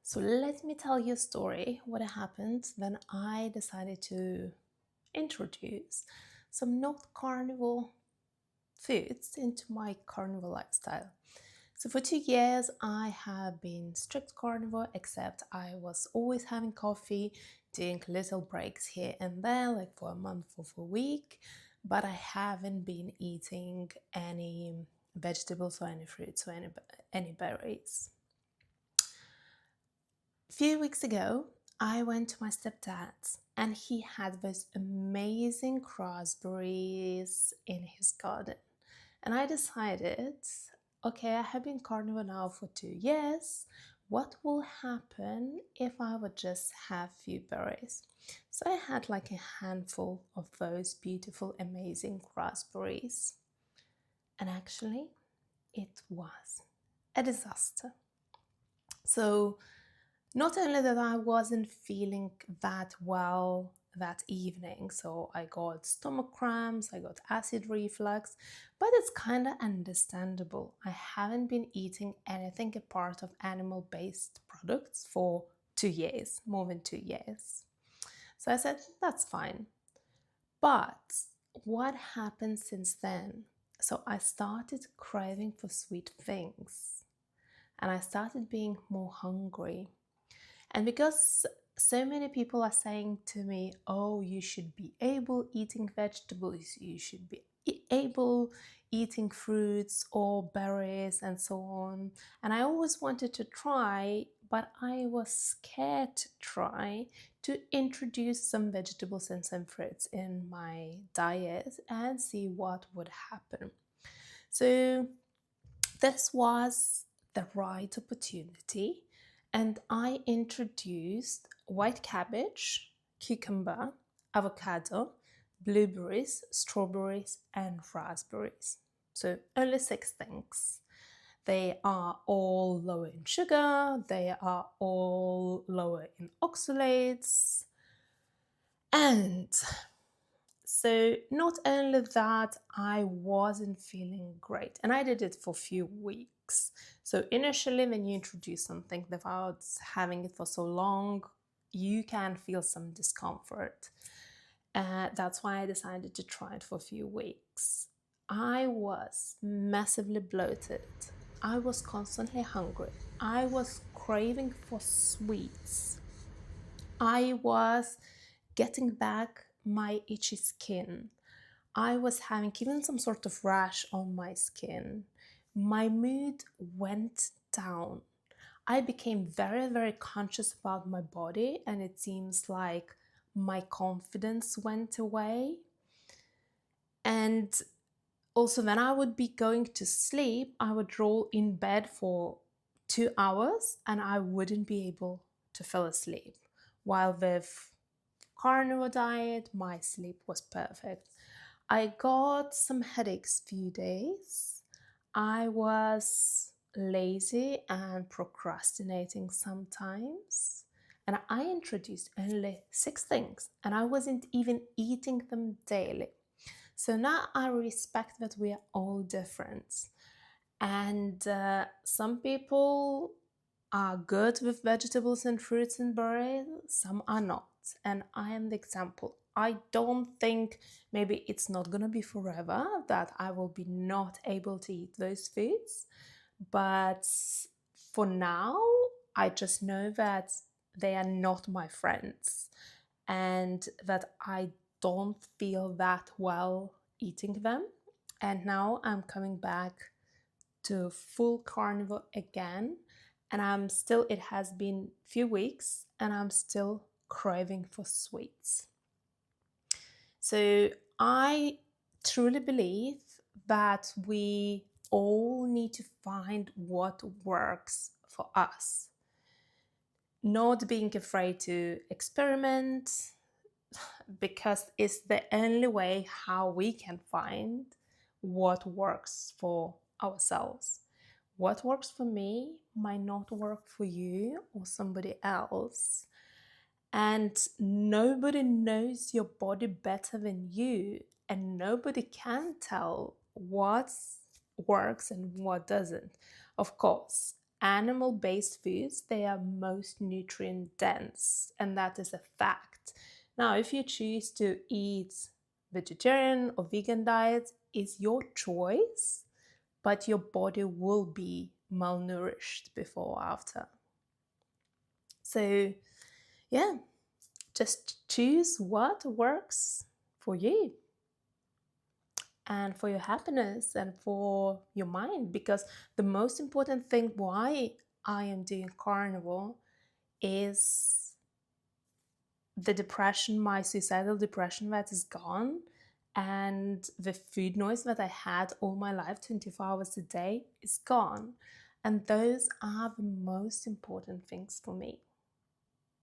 So let me tell you a story what happened when I decided to introduce some not carnivore foods into my carnivore lifestyle. So for 2 years I have been strict carnivore, except I was always having coffee, doing little breaks here and there, like for a month or for a week, but I haven't been eating any vegetables or any fruits or any berries. A few weeks ago, I went to my stepdad's and he had those amazing raspberries in his garden. And I decided, okay, I have been carnivore now for 2 years. What will happen if I would just have few berries? So I had like a handful of those beautiful, amazing raspberries. And actually, it was a disaster. So not only that I wasn't feeling that well that evening, so I got stomach cramps, I got acid reflux, but it's kind of understandable. I haven't been eating anything apart of animal based products for 2 years, more than 2 years. So I said, that's fine. But what happened since then? So I started craving for sweet things and I started being more hungry. And because so many people are saying to me, oh, you should be able eating vegetables, you should be able eating fruits or berries and so on. And I always wanted to try, but I was scared to try to introduce some vegetables and some fruits in my diet and see what would happen. So this was the right opportunity, and I introduced white cabbage, cucumber, avocado, blueberries, strawberries, and raspberries. So only 6 things. They are all lower in sugar, they are all lower in oxalates, and so not only that, I wasn't feeling great, and I did it for a few weeks. So initially, when you introduce something without having it for so long, you can feel some discomfort. That's why I decided to try it for a few weeks. I was massively bloated. I was constantly hungry. I was craving for sweets. I was getting back my itchy skin. I was having even some sort of rash on my skin. My mood went down. I became very, very conscious about my body, and it seems like my confidence went away. And also, when I would be going to sleep, I would roll in bed for 2 hours and I wouldn't be able to fall asleep. While with carnivore diet, my sleep was perfect. I got some headaches few days. I was lazy and procrastinating sometimes. And I introduced only 6 things and I wasn't even eating them daily. So now I respect that we are all different. And some people are good with vegetables and fruits and berries, some are not. And I am the example. I don't think maybe it's not gonna be forever that I will be not able to eat those foods. But for now, I just know that they are not my friends and that I don't feel that well eating them. And now I'm coming back to full carnivore again, and it has been a few weeks and I'm still craving for sweets. So I truly believe that we all need to find what works for us, not being afraid to experiment, because it's the only way how we can find what works for ourselves. What works for me might not work for you or somebody else. And nobody knows your body better than you, and nobody can tell what works and what doesn't. Of course, animal-based foods, they are most nutrient dense, and that is a fact. Now, if you choose to eat vegetarian or vegan diet, is your choice, but your body will be malnourished before or after. So, yeah, just choose what works for you and for your happiness and for your mind, because the most important thing why I am doing carnivore is the depression, my suicidal depression, that is gone, and the food noise that I had all my life 24 hours a day is gone. And those are the most important things for me.